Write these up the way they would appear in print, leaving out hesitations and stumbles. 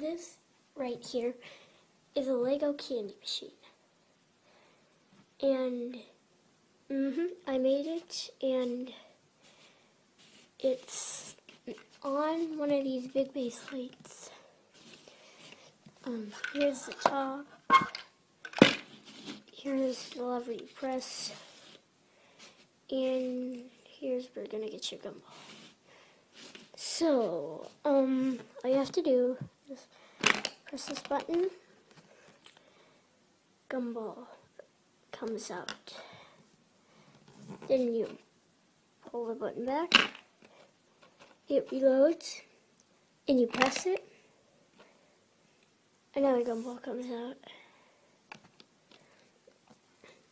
this right here is a Lego candy machine. And I made it, and it's on one of these big base plates. Here's the top. Here's the lever you press. And here's where you're gonna get your gumball. So, all you have to do is press this button. Gumball comes out. Then you pull the button back. It reloads, and you press it. Another gumball comes out.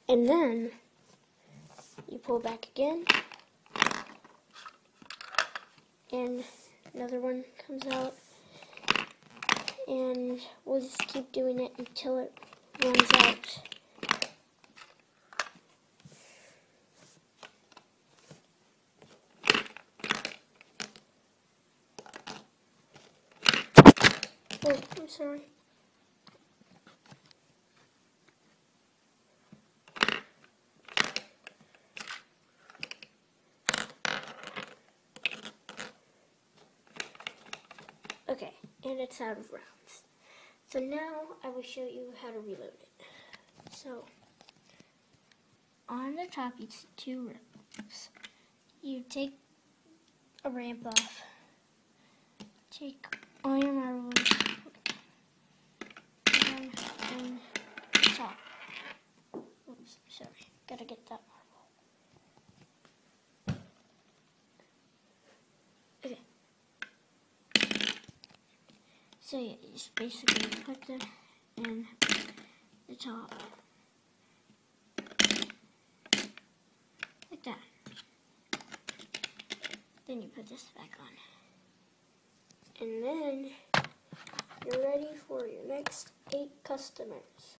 And then you pull back again, and another one comes out, and we'll just keep doing it until it runs out. Oh, I'm sorry. Okay, and it's out of rounds. So now I will show you how to reload it. So, on the top you see two ramps. You take a ramp off. Take all your marbles and top. Oops, sorry. Gotta get that marble. Okay. So yeah, you just basically put them in the top. Like that. Then you put this back on. And then you're ready for your next 8 customers.